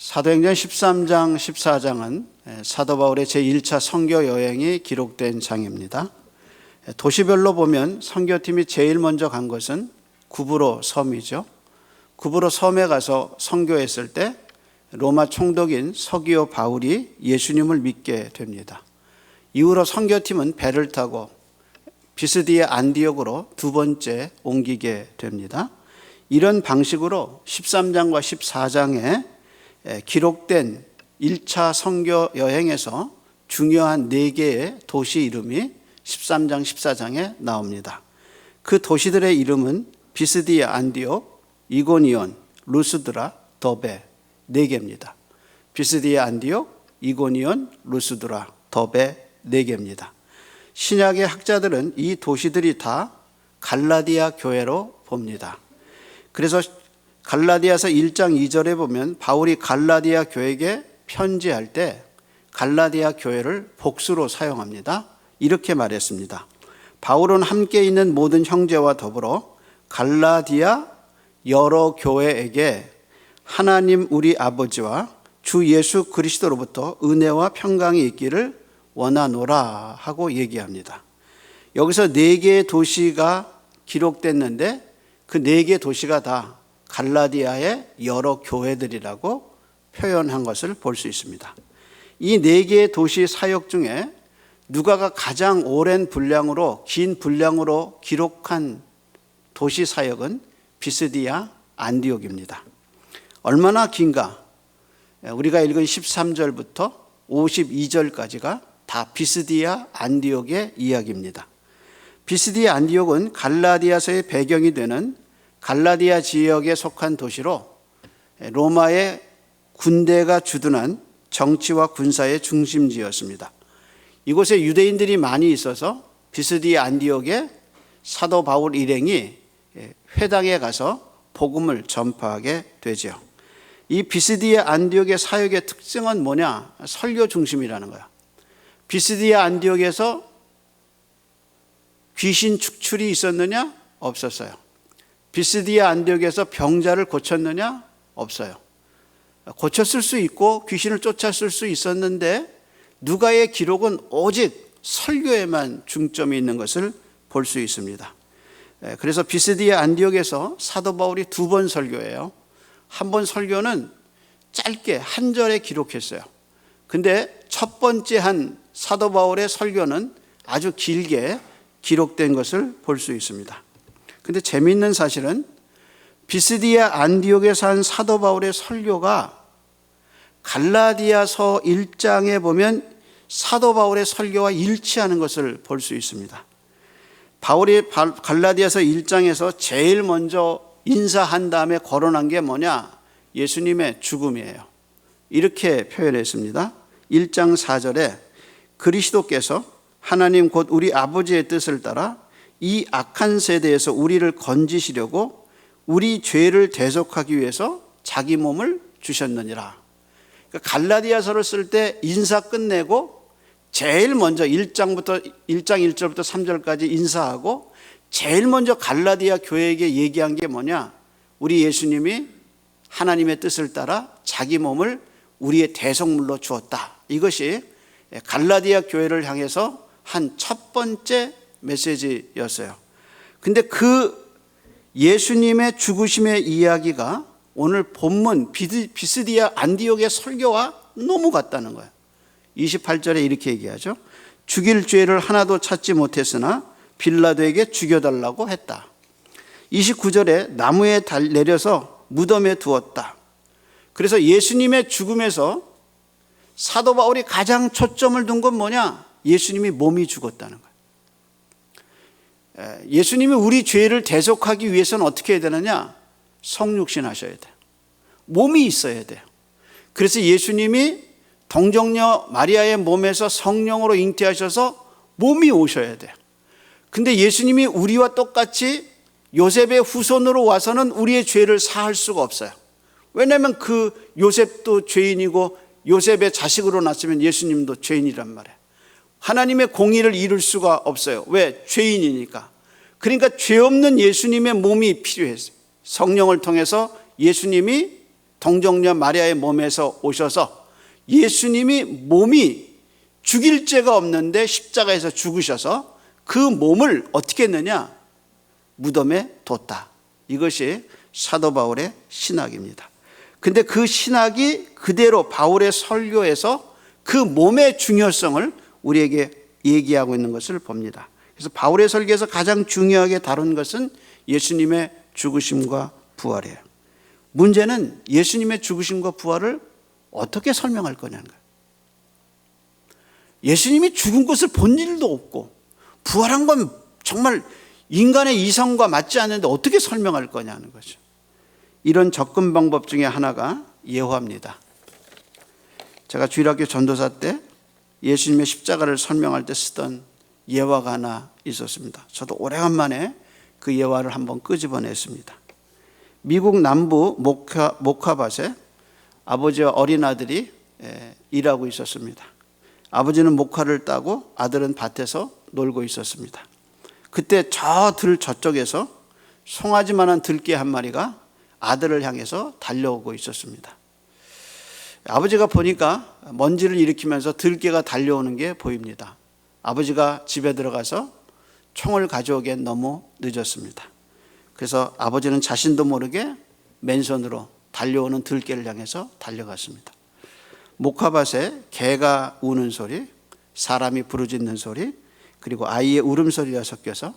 사도행전 13장, 14장은 사도 바울의 제1차 선교 여행이 기록된 장입니다. 도시별로 보면 선교팀이 제일 먼저 간 것은 구브로 섬이죠. 구브로 섬에 가서 선교했을 때 로마 총독인 서기오 바울이 예수님을 믿게 됩니다. 이후로 선교팀은 배를 타고 비스디아 안디옥으로 두 번째 옮기게 됩니다. 이런 방식으로 13장과 14장에 기록된 1차 선교 여행에서 중요한 4개의 도시 이름이 13장, 14장에 나옵니다. 그 도시들의 이름은 비스디아 안디옥, 이고니온, 루스드라, 더베 4개입니다. 비스디아 안디옥, 이고니온, 루스드라, 더베 4개입니다. 신약의 학자들은 이 도시들이 다 갈라디아 교회로 봅니다. 그래서 갈라디아서 1장 2절에 보면 바울이 갈라디아 교회에게 편지할 때 갈라디아 교회를 복수로 사용합니다. 이렇게 말했습니다. 바울은 함께 있는 모든 형제와 더불어 갈라디아 여러 교회에게 하나님 우리 아버지와 주 예수 그리스도로부터 은혜와 평강이 있기를 원하노라 하고 얘기합니다. 여기서 4개의 도시가 기록됐는데 그 4개 도시가 다 갈라디아의 여러 교회들이라고 표현한 것을 볼 수 있습니다. 이 4개의 도시 사역 중에 누가가 가장 오랜 분량으로 긴 분량으로 기록한 도시 사역은 비스디아 안디옥입니다. 얼마나 긴가? 우리가 읽은 13절부터 52절까지가 다 비스디아 안디옥의 이야기입니다. 비스디아 안디옥은 갈라디아서의 배경이 되는 갈라디아 지역에 속한 도시로 로마의 군대가 주둔한 정치와 군사의 중심지였습니다. 이곳에 유대인들이 많이 있어서 비스디아 안디옥에 사도 바울 일행이 회당에 가서 복음을 전파하게 되죠. 이 비스디아 안디옥의 사역의 특징은 뭐냐? 설교 중심이라는 거야. 비스디아 안디옥에서 귀신 축출이 있었느냐? 없었어요. 비스디아 안디옥에서 병자를 고쳤느냐? 없어요. 고쳤을 수 있고 귀신을 쫓았을 수 있었는데 누가의 기록은 오직 설교에만 중점이 있는 것을 볼 수 있습니다. 그래서 비스디아 안디옥에서 사도 바울이 2번 설교해요. 한 번 설교는 짧게 한 절에 기록했어요. 근데 첫 번째 한 사도 바울의 설교는 아주 길게 기록된 것을 볼 수 있습니다. 근데 재미있는 사실은 비스디아 안디옥에서 한 사도 바울의 설교가 갈라디아서 1장에 보면 사도 바울의 설교와 일치하는 것을 볼 수 있습니다. 바울이 갈라디아서 1장에서 제일 먼저 인사한 다음에 거론한 게 뭐냐? 예수님의 죽음이에요. 이렇게 표현했습니다. 1장 4절에 그리스도께서 하나님 곧 우리 아버지의 뜻을 따라 이 악한 세대에서 우리를 건지시려고 우리 죄를 대속하기 위해서 자기 몸을 주셨느니라. 그러니까 갈라디아서를 쓸 때 인사 끝내고 제일 먼저 1장 1절부터 3절까지 인사하고 제일 먼저 갈라디아 교회에게 얘기한 게 뭐냐? 우리 예수님이 하나님의 뜻을 따라 자기 몸을 우리의 대속물로 주었다. 이것이 갈라디아 교회를 향해서 한 첫 번째 메시지였어요. 근데 그 예수님의 죽으심의 이야기가 오늘 본문 비스디아 안디옥의 설교와 너무 같다는 거예요. 28절에 이렇게 얘기하죠. 죽일 죄를 하나도 찾지 못했으나 빌라도에게 죽여달라고 했다. 29절에 나무에 내려서 무덤에 두었다. 그래서 예수님의 죽음에서 사도 바울이 가장 초점을 둔 건 뭐냐? 예수님이 몸이 죽었다는 거예요. 예수님이 우리 죄를 대속하기 위해서는 어떻게 해야 되느냐? 성육신 하셔야 돼요. 몸이 있어야 돼요. 그래서 예수님이 동정녀 마리아의 몸에서 성령으로 잉태하셔서 몸이 오셔야 돼요. 근데 예수님이 우리와 똑같이 요셉의 후손으로 와서는 우리의 죄를 사할 수가 없어요. 왜냐하면 그 요셉도 죄인이고 요셉의 자식으로 났으면 예수님도 죄인이란 말이에요. 하나님의 공의를 이룰 수가 없어요. 왜? 죄인이니까. 그러니까 죄 없는 예수님의 몸이 필요했어요. 성령을 통해서 예수님이 동정녀 마리아의 몸에서 오셔서 예수님이 몸이 죽일 죄가 없는데 십자가에서 죽으셔서 그 몸을 어떻게 했느냐? 무덤에 뒀다. 이것이 사도 바울의 신학입니다. 근데 그 신학이 그대로 바울의 설교에서 그 몸의 중요성을 우리에게 얘기하고 있는 것을 봅니다. 그래서 바울의 설교에서 가장 중요하게 다룬 것은 예수님의 죽으심과 부활이에요. 문제는 예수님의 죽으심과 부활을 어떻게 설명할 거냐는 거예요. 예수님이 죽은 것을 본 일도 없고 부활한 건 정말 인간의 이성과 맞지 않는데 어떻게 설명할 거냐는 거죠. 이런 접근 방법 중에 하나가 예화입니다. 제가 주일학교 전도사 때 예수님의 십자가를 설명할 때 쓰던 예화가 하나 있었습니다. 저도 오래간만에 그 예화를 한번 끄집어냈습니다. 미국 남부 모카밭에 아버지와 어린 아들이 일하고 있었습니다. 아버지는 모카를 따고 아들은 밭에서 놀고 있었습니다. 그때 저 들 저쪽에서 송아지만한 들개 한 마리가 아들을 향해서 달려오고 있었습니다. 아버지가 보니까 먼지를 일으키면서 들개가 달려오는 게 보입니다. 아버지가 집에 들어가서 총을 가져오기엔 너무 늦었습니다. 그래서 아버지는 자신도 모르게 맨손으로 달려오는 들개를 향해서 달려갔습니다. 모카밭에 개가 우는 소리, 사람이 부르짖는 소리, 그리고 아이의 울음소리가 섞여서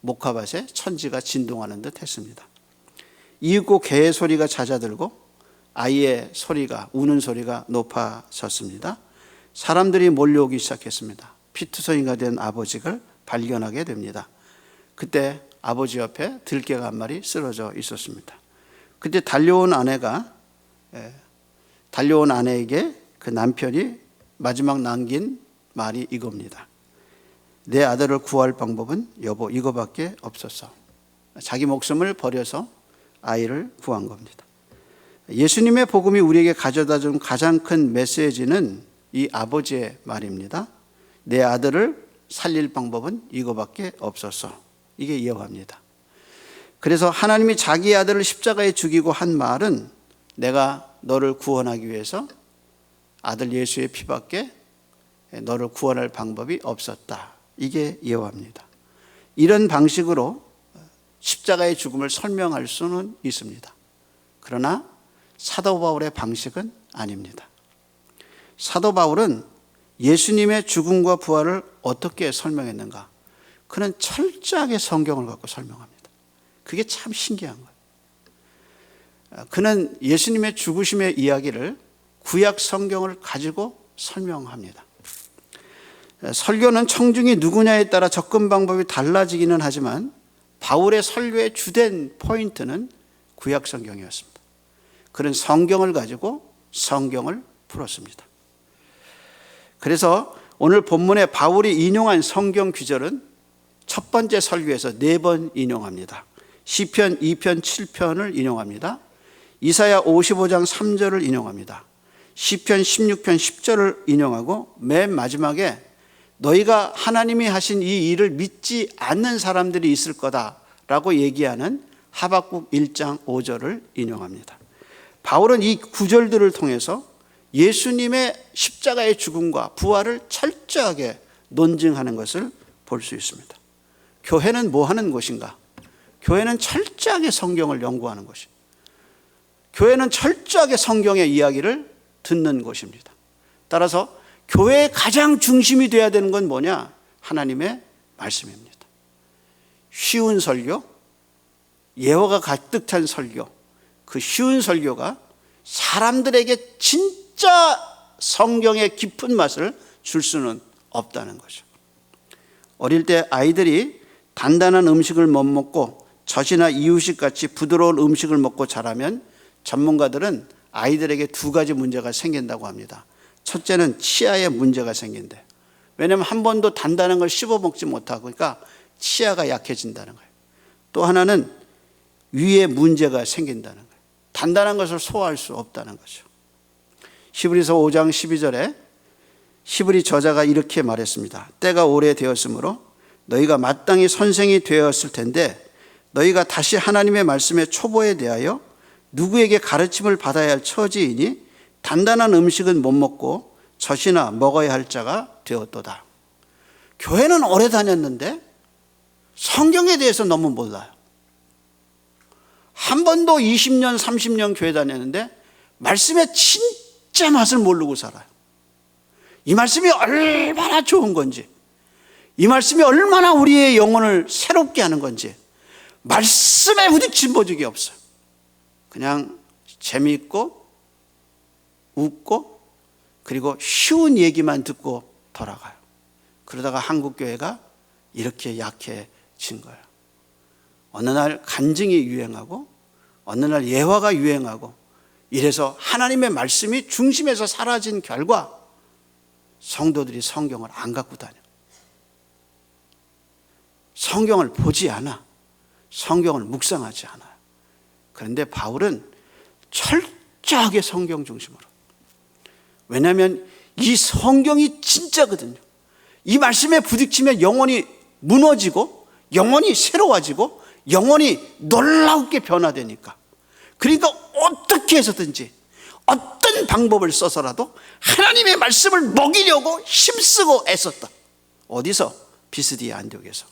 모카밭에 천지가 진동하는 듯 했습니다. 이윽고 개의 소리가 잦아들고 아이의 소리가, 우는 소리가 높아졌습니다. 사람들이 몰려오기 시작했습니다. 피투성이가 된 아버지를 발견하게 됩니다. 그때 아버지 옆에 들개가 한 마리 쓰러져 있었습니다. 그때 달려온 아내에게 그 남편이 마지막 남긴 말이 이겁니다. 내 아들을 구할 방법은 여보 이거밖에 없었어. 자기 목숨을 버려서 아이를 구한 겁니다. 예수님의 복음이 우리에게 가져다 준 가장 큰 메시지는 이 아버지의 말입니다. 내 아들을 살릴 방법은 이거밖에 없었어. 이게 예화입니다. 그래서 하나님이 자기 아들을 십자가에 죽이고 한 말은 내가 너를 구원하기 위해서 아들 예수의 피밖에 너를 구원할 방법이 없었다. 이게 예화입니다. 이런 방식으로 십자가의 죽음을 설명할 수는 있습니다. 그러나 사도 바울의 방식은 아닙니다. 사도 바울은 예수님의 죽음과 부활을 어떻게 설명했는가? 그는 철저하게 성경을 갖고 설명합니다. 그게 참 신기한 거예요. 그는 예수님의 죽으심의 이야기를 구약 성경을 가지고 설명합니다. 설교는 청중이 누구냐에 따라 접근 방법이 달라지기는 하지만 바울의 설교의 주된 포인트는 구약 성경이었습니다. 그는 성경을 가지고 성경을 풀었습니다. 그래서 오늘 본문에 바울이 인용한 성경 구절은 첫 번째 설교에서 4번 인용합니다. 시편 2편 7편을 인용합니다. 이사야 55장 3절을 인용합니다. 시편 16편 10절을 인용하고 맨 마지막에 너희가 하나님이 하신 이 일을 믿지 않는 사람들이 있을 거다라고 얘기하는 하박국 1장 5절을 인용합니다. 바울은 이 구절들을 통해서 예수님의 십자가의 죽음과 부활을 철저하게 논증하는 것을 볼 수 있습니다. 교회는 뭐 하는 곳인가? 교회는 철저하게 성경을 연구하는 곳입니다. 교회는 철저하게 성경의 이야기를 듣는 곳입니다. 따라서 교회의 가장 중심이 되어야 되는 건 뭐냐? 하나님의 말씀입니다. 쉬운 설교, 예화가 가득 찬 설교, 그 쉬운 설교가 사람들에게 진짜 성경의 깊은 맛을 줄 수는 없다는 거죠. 어릴 때 아이들이 단단한 음식을 못 먹고 젖이나 이유식 같이 부드러운 음식을 먹고 자라면 전문가들은 아이들에게 2가지 문제가 생긴다고 합니다. 첫째는 치아에 문제가 생긴대. 왜냐하면 한 번도 단단한 걸 씹어 먹지 못하고 그러니까 치아가 약해진다는 거예요. 또 하나는 위에 문제가 생긴다는 거예요. 단단한 것을 소화할 수 없다는 거죠. 히브리서 5장 12절에 히브리 저자가 이렇게 말했습니다. 때가 오래되었으므로 너희가 마땅히 선생이 되었을 텐데 너희가 다시 하나님의 말씀의 초보에 대하여 누구에게 가르침을 받아야 할 처지이니 단단한 음식은 못 먹고 젖이나 먹어야 할 자가 되었도다. 교회는 오래 다녔는데 성경에 대해서 너무 몰라요. 한 번도 20년, 30년 교회 다녔는데 말씀의 진짜 맛을 모르고 살아요. 이 말씀이 얼마나 좋은 건지, 이 말씀이 얼마나 우리의 영혼을 새롭게 하는 건지 말씀에 부딪힌 적이 없어요. 그냥 재미있고 웃고 그리고 쉬운 얘기만 듣고 돌아가요. 그러다가 한국교회가 이렇게 약해진 거예요. 어느 날 간증이 유행하고 어느 날 예화가 유행하고 이래서 하나님의 말씀이 중심에서 사라진 결과 성도들이 성경을 안 갖고 다녀. 성경을 보지 않아. 성경을 묵상하지 않아요. 그런데 바울은 철저하게 성경 중심으로. 왜냐하면 이 성경이 진짜거든요. 이 말씀에 부딪히면 영혼이 무너지고 영혼이 새로워지고 영혼이 놀랍게 변화되니까. 그러니까 어떻게 해서든지 어떤 방법을 써서라도 하나님의 말씀을 먹이려고 힘쓰고 애썼다. 어디서? 비스디아 안디옥에서.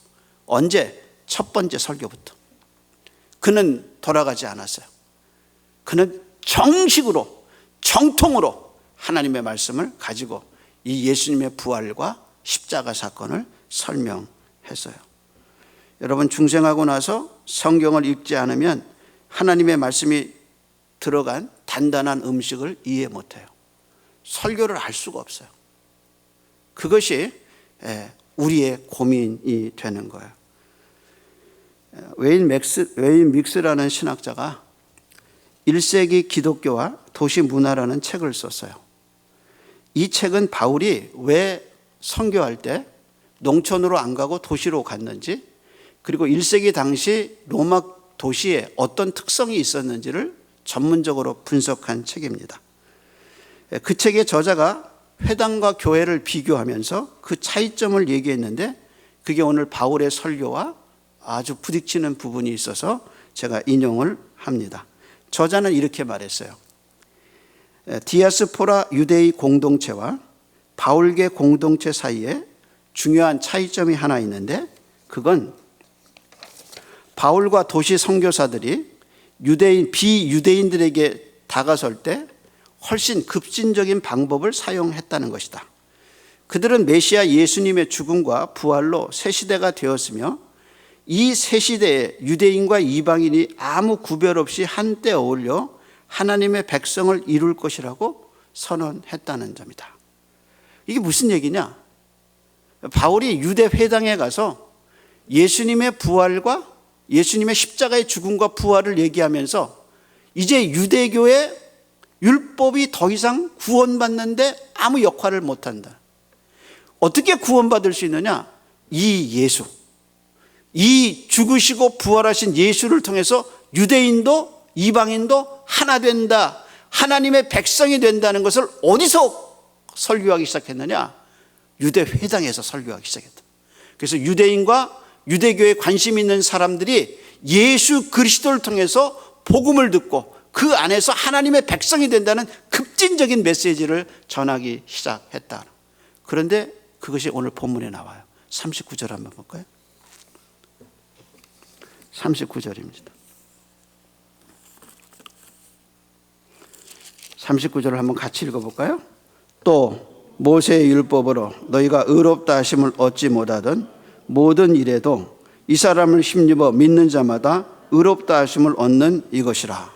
언제? 첫 번째 설교부터. 그는 돌아가지 않았어요. 그는 정식으로 정통으로 하나님의 말씀을 가지고 이 예수님의 부활과 십자가 사건을 설명했어요. 여러분, 중생하고 나서 성경을 읽지 않으면 하나님의 말씀이 들어간 단단한 음식을 이해 못해요. 설교를 알 수가 없어요. 그것이 우리의 고민이 되는 거예요. 웨인 믹스라는 신학자가 1세기 기독교와 도시 문화라는 책을 썼어요. 이 책은 바울이 왜 선교할 때 농촌으로 안 가고 도시로 갔는지, 그리고 1세기 당시 로마 도시에 어떤 특성이 있었는지를 전문적으로 분석한 책입니다. 그 책의 저자가 회당과 교회를 비교하면서 그 차이점을 얘기했는데 그게 오늘 바울의 설교와 아주 부딪히는 부분이 있어서 제가 인용을 합니다. 저자는 이렇게 말했어요. 디아스포라 유대의 공동체와 바울계 공동체 사이에 중요한 차이점이 하나 있는데 그건 바울과 도시 선교사들이 비유대인들에게 다가설 때 훨씬 급진적인 방법을 사용했다는 것이다. 그들은 메시아 예수님의 죽음과 부활로 새 시대가 되었으며 이 새 시대에 유대인과 이방인이 아무 구별 없이 한때 어울려 하나님의 백성을 이룰 것이라고 선언했다는 점이다. 이게 무슨 얘기냐? 바울이 유대 회당에 가서 예수님의 부활과 예수님의 십자가의 죽음과 부활을 얘기하면서 이제 유대교의 율법이 더 이상 구원받는데 아무 역할을 못한다. 어떻게 구원받을 수 있느냐? 이 예수, 이 죽으시고 부활하신 예수를 통해서 유대인도 이방인도 하나 된다, 하나님의 백성이 된다는 것을 어디서 설교하기 시작했느냐? 유대 회당에서 설교하기 시작했다. 그래서 유대인과 유대교에 관심 있는 사람들이 예수 그리스도를 통해서 복음을 듣고 그 안에서 하나님의 백성이 된다는 급진적인 메시지를 전하기 시작했다. 그런데 그것이 오늘 본문에 나와요. 39절 한번 볼까요? 39절입니다. 39절을 한번 같이 읽어볼까요? 또 모세의 율법으로 너희가 의롭다 하심을 얻지 못하던 모든 일에도 이 사람을 힘입어 믿는 자마다 의롭다 하심을 얻는 이것이라.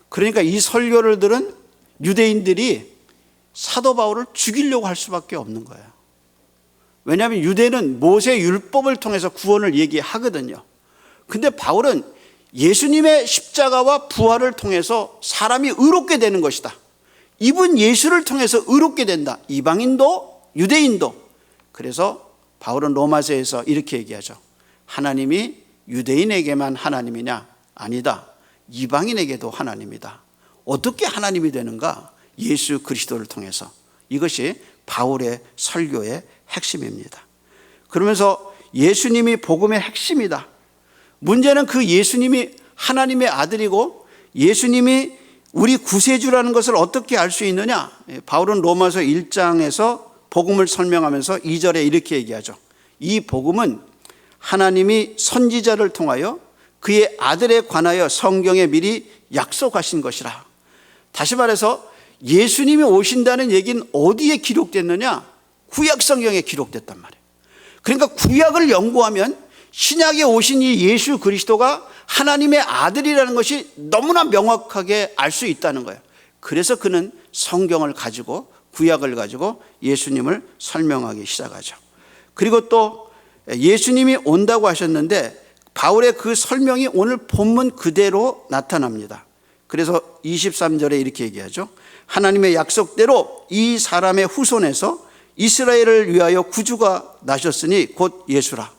그러니까 이 설교를 들은 유대인들이 사도 바울을 죽이려고 할 수밖에 없는 거예요. 왜냐하면 유대는 모세 율법을 통해서 구원을 얘기하거든요. 근데 바울은 예수님의 십자가와 부활을 통해서 사람이 의롭게 되는 것이다. 이분 예수를 통해서 의롭게 된다. 이방인도 유대인도. 그래서 바울은 로마서에서 이렇게 얘기하죠. 하나님이 유대인에게만 하나님이냐? 아니다. 이방인에게도 하나님이다. 어떻게 하나님이 되는가? 예수 그리스도를 통해서. 이것이 바울의 설교의 핵심입니다. 그러면서 예수님이 복음의 핵심이다. 문제는 그 예수님이 하나님의 아들이고 예수님이 우리 구세주라는 것을 어떻게 알 수 있느냐? 바울은 로마서 1장에서 복음을 설명하면서 2절에 이렇게 얘기하죠. 이 복음은 하나님이 선지자를 통하여 그의 아들에 관하여 성경에 미리 약속하신 것이라. 다시 말해서 예수님이 오신다는 얘기는 어디에 기록됐느냐? 구약 성경에 기록됐단 말이에요. 그러니까 구약을 연구하면 신약에 오신 이 예수 그리스도가 하나님의 아들이라는 것이 너무나 명확하게 알 수 있다는 거예요. 그래서 그는 성경을 가지고 구약을 가지고 예수님을 설명하기 시작하죠. 그리고 또 예수님이 온다고 하셨는데 바울의 그 설명이 오늘 본문 그대로 나타납니다. 그래서 23절에 이렇게 얘기하죠. 하나님의 약속대로 이 사람의 후손에서 이스라엘을 위하여 구주가 나셨으니 곧 예수라.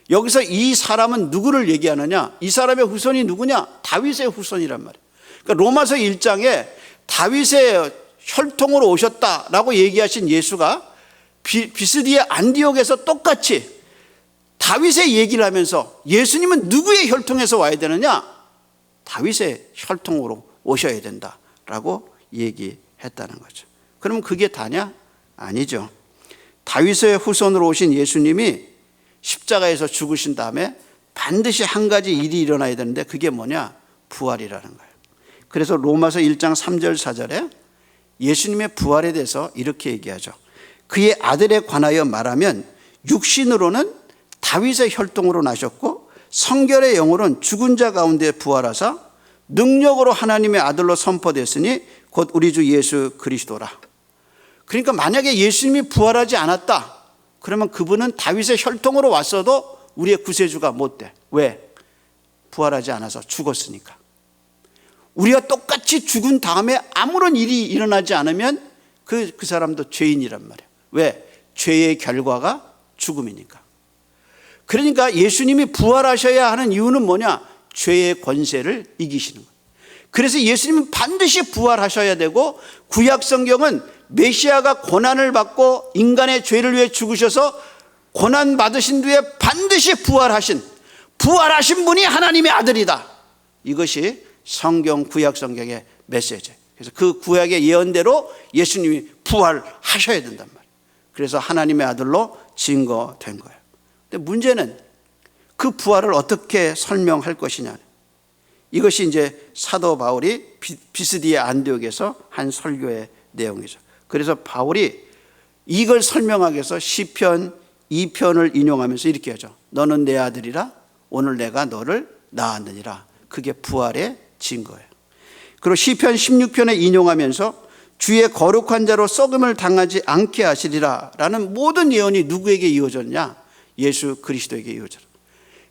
여기서 이 사람은 누구를 얘기하느냐? 이 사람의 후손이 누구냐? 다윗의 후손이란 말이에요. 그러니까 로마서 1장에 다윗의 혈통으로 오셨다라고 얘기하신 예수가 비스디의 안디옥에서 똑같이 다윗의 얘기를 하면서 예수님은 누구의 혈통에서 와야 되느냐? 다윗의 혈통으로 오셔야 된다라고 얘기했다는 거죠. 그럼 그게 다냐? 아니죠. 다윗의 후손으로 오신 예수님이 십자가에서 죽으신 다음에 반드시 한 가지 일이 일어나야 되는데 그게 뭐냐? 부활이라는 거예요. 그래서 로마서 1장 3절 4절에 예수님의 부활에 대해서 이렇게 얘기하죠. 그의 아들에 관하여 말하면 육신으로는 다윗의 혈통으로 나셨고 성결의 영으로는 죽은 자 가운데 부활하사 능력으로 하나님의 아들로 선포됐으니 곧 우리 주 예수 그리스도라. 그러니까 만약에 예수님이 부활하지 않았다 그러면 그분은 다윗의 혈통으로 왔어도 우리의 구세주가 못 돼. 왜? 부활하지 않아서 죽었으니까. 우리가 똑같이 죽은 다음에 아무런 일이 일어나지 않으면 그 사람도 죄인이란 말이에요. 왜? 죄의 결과가 죽음이니까. 그러니까 예수님이 부활하셔야 하는 이유는 뭐냐? 죄의 권세를 이기시는 거예요. 그래서 예수님은 반드시 부활하셔야 되고 구약 성경은 메시아가 고난을 받고 인간의 죄를 위해 죽으셔서 고난 받으신 뒤에 반드시 부활하신 분이 하나님의 아들이다. 이것이 성경 구약 성경의 메시지예요. 그래서 그 구약의 예언대로 예수님이 부활하셔야 된단 말이에요. 그래서 하나님의 아들로 증거된 거예요. 근데 문제는 그 부활을 어떻게 설명할 것이냐. 이것이 이제 사도 바울이 비스디의 안디옥에서 한 설교의 내용이죠. 그래서 바울이 이걸 설명하기 위해서 시편 2편을 인용하면서 이렇게 하죠. 너는 내 아들이라 오늘 내가 너를 낳았느니라. 그게 부활의 증거예요. 그리고 시편 16편에 인용하면서 주의 거룩한 자로 썩음을 당하지 않게 하시리라 라는 모든 예언이 누구에게 이어졌냐? 예수 그리스도에게 이어졌어요.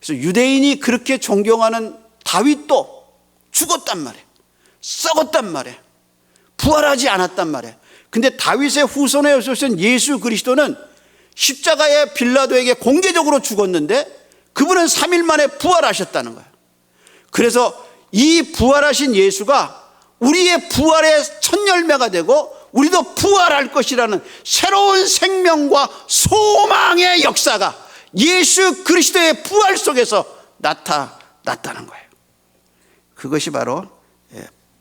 그래서 유대인이 그렇게 존경하는 다윗도 죽었단 말이에요. 썩었단 말이에요. 부활하지 않았단 말이에요. 근데 다윗의 후손에 오신 예수 그리스도는 십자가에 빌라도에게 공개적으로 죽었는데 그분은 3일 만에 부활하셨다는 거예요. 그래서 이 부활하신 예수가 우리의 부활의 첫 열매가 되고 우리도 부활할 것이라는 새로운 생명과 소망의 역사가 예수 그리스도의 부활 속에서 나타났다는 거예요. 그것이 바로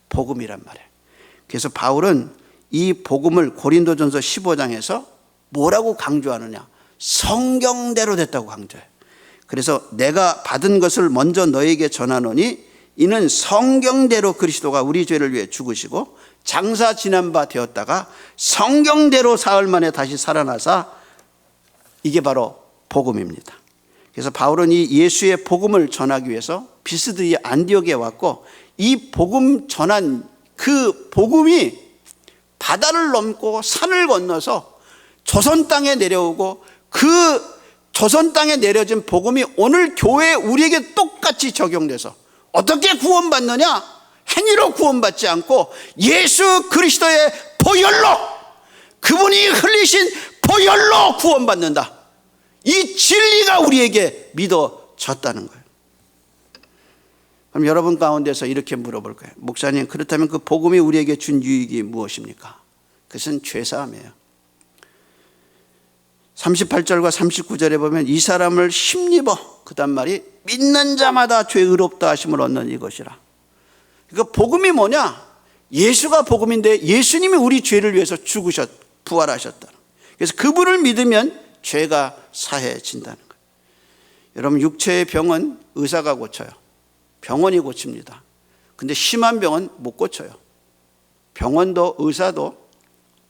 복음이란 말이에요. 그래서 바울은 이 복음을 고린도전서 15장에서 뭐라고 강조하느냐? 성경대로 됐다고 강조해요. 그래서 내가 받은 것을 먼저 너에게 전하노니 이는 성경대로 그리스도가 우리 죄를 위해 죽으시고 장사 지난 바 되었다가 성경대로 사흘 만에 다시 살아나사 이게 바로 복음입니다. 그래서 바울은 이 예수의 복음을 전하기 위해서 비스드의 안디옥에 왔고 이 복음 전한 그 복음이 바다를 넘고 산을 건너서 조선 땅에 내려오고 그 조선 땅에 내려진 복음이 오늘 교회에 우리에게 똑같이 적용돼서 어떻게 구원받느냐? 행위로 구원받지 않고 예수 그리스도의 보혈로 그분이 흘리신 보혈로 구원받는다. 이 진리가 우리에게 믿어졌다는 거예요. 그럼 여러분 가운데서 이렇게 물어볼 거예요. 목사님, 그렇다면 그 복음이 우리에게 준 유익이 무엇입니까? 그것은 죄사함이에요. 38절과 39절에 보면 이 사람을 힘입어, 그다음 말이 믿는 자마다 죄 의롭다 하심을 얻는 이것이라. 그러니까 그러니까 복음이 뭐냐? 예수가 복음인데 예수님이 우리 죄를 위해서 부활하셨다. 그래서 그분을 믿으면 죄가 사해진다는 거예요. 여러분, 육체의 병은 의사가 고쳐요. 병원이 고칩니다. 근데 심한 병은 못 고쳐요. 병원도 의사도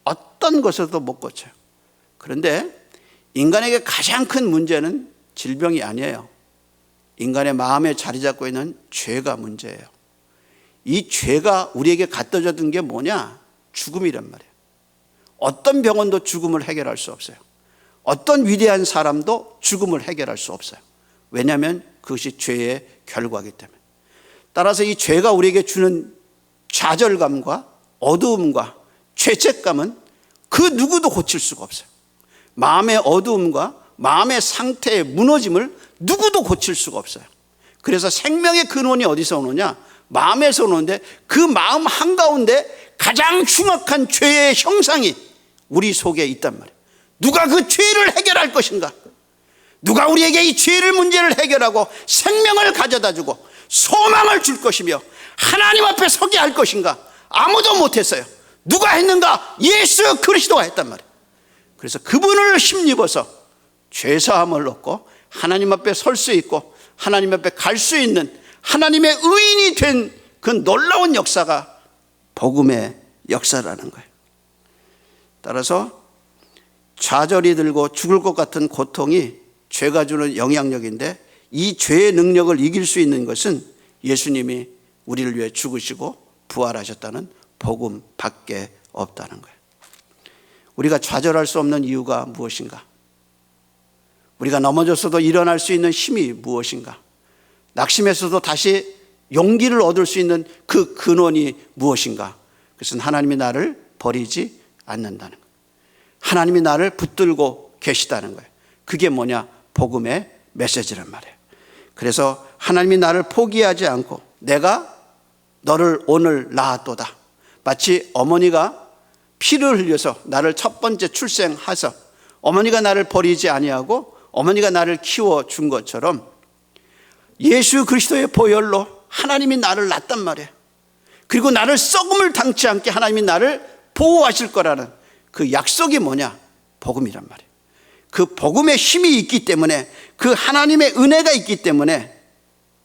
어떤 것에도 못 고쳐요. 그런데 인간에게 가장 큰 문제는 질병이 아니에요. 인간의 마음에 자리 잡고 있는 죄가 문제예요. 이 죄가 우리에게 갖다 준 게 뭐냐? 죽음이란 말이에요. 어떤 병원도 죽음을 해결할 수 없어요. 어떤 위대한 사람도 죽음을 해결할 수 없어요. 왜냐하면 그것이 죄의 결과이기 때문에. 따라서 이 죄가 우리에게 주는 좌절감과 어두움과 죄책감은 그 누구도 고칠 수가 없어요. 마음의 어두움과 마음의 상태의 무너짐을 누구도 고칠 수가 없어요. 그래서 생명의 근원이 어디서 오느냐? 마음에서 오는데 그 마음 한가운데 가장 흉악한 죄의 형상이 우리 속에 있단 말이에요. 누가 그 죄를 해결할 것인가? 누가 우리에게 이 죄를 문제를 해결하고 생명을 가져다 주고 소망을 줄 것이며 하나님 앞에 서게 할 것인가? 아무도 못했어요. 누가 했는가? 예수 그리스도가 했단 말이에요. 그래서 그분을 힘입어서 죄사함을 얻고 하나님 앞에 설 수 있고 하나님 앞에 갈 수 있는 하나님의 의인이 된 그 놀라운 역사가 복음의 역사라는 거예요. 따라서 좌절이 들고 죽을 것 같은 고통이 죄가 주는 영향력인데 이 죄의 능력을 이길 수 있는 것은 예수님이 우리를 위해 죽으시고 부활하셨다는 복음밖에 없다는 거예요. 우리가 좌절할 수 없는 이유가 무엇인가? 우리가 넘어졌어도 일어날 수 있는 힘이 무엇인가? 낙심했어도 다시 용기를 얻을 수 있는 그 근원이 무엇인가? 그것은 하나님이 나를 버리지 않는다는 거예요. 하나님이 나를 붙들고 계시다는 거예요. 그게 뭐냐? 복음의 메시지란 말이에요. 그래서 하나님이 나를 포기하지 않고 내가 너를 오늘 낳았도다. 마치 어머니가 피를 흘려서 나를 첫 번째 출생해서 어머니가 나를 버리지 아니하고 어머니가 나를 키워준 것처럼 예수 그리스도의 보혈로 하나님이 나를 낳았단 말이에요. 그리고 나를 썩음을 당치 않게 하나님이 나를 보호하실 거라는 그 약속이 뭐냐? 복음이란 말이에요. 그 복음의 힘이 있기 때문에 그 하나님의 은혜가 있기 때문에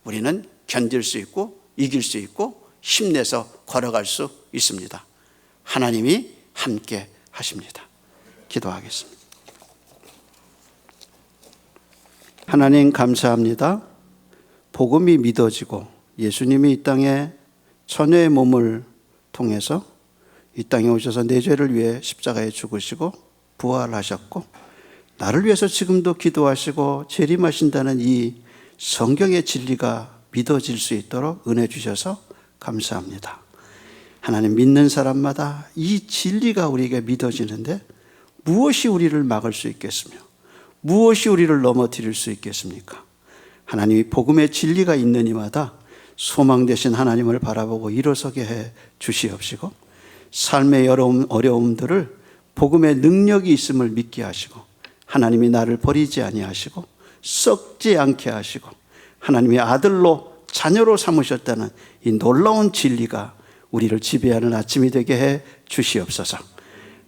우리는 견딜 수 있고 이길 수 있고 힘내서 걸어갈 수 있습니다. 하나님이 함께 하십니다. 기도하겠습니다. 하나님 감사합니다. 복음이 믿어지고 예수님이 이 땅에 처녀의 몸을 통해서 이 땅에 오셔서 내 죄를 위해 십자가에 죽으시고 부활하셨고 나를 위해서 지금도 기도하시고 재림하신다는 이 성경의 진리가 믿어질 수 있도록 은혜 주셔서 감사합니다. 하나님, 믿는 사람마다 이 진리가 우리에게 믿어지는데 무엇이 우리를 막을 수 있겠으며 무엇이 우리를 넘어뜨릴 수 있겠습니까? 하나님이 복음의 진리가 있는 이마다 소망 되신 하나님을 바라보고 일어서게 해 주시옵시고 삶의 어려움들을 복음의 능력이 있음을 믿게 하시고 하나님이 나를 버리지 아니하시고 썩지 않게 하시고 하나님의 아들로 자녀로 삼으셨다는 이 놀라운 진리가 우리를 지배하는 아침이 되게 해 주시옵소서.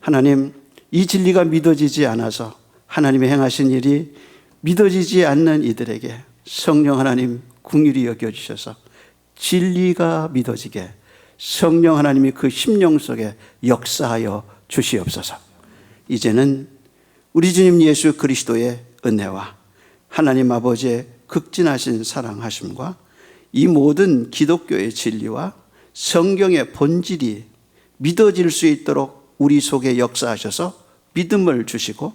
하나님, 이 진리가 믿어지지 않아서 하나님의 행하신 일이 믿어지지 않는 이들에게 성령 하나님 긍휼히 여겨주셔서 진리가 믿어지게 성령 하나님이 그 심령 속에 역사하여 주시옵소서. 이제는 우리 주님 예수 그리스도의 은혜와 하나님 아버지의 극진하신 사랑하심과 이 모든 기독교의 진리와 성경의 본질이 믿어질 수 있도록 우리 속에 역사하셔서 믿음을 주시고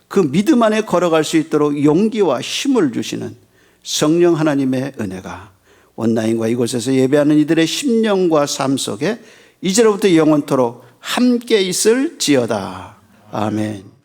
그 믿음 안에 걸어갈 수 있도록 용기와 힘을 주시는 성령 하나님의 은혜가 온라인과 이곳에서 예배하는 이들의 심령과 삶 속에 이제로부터 영원토록 함께 있을지어다. 아멘.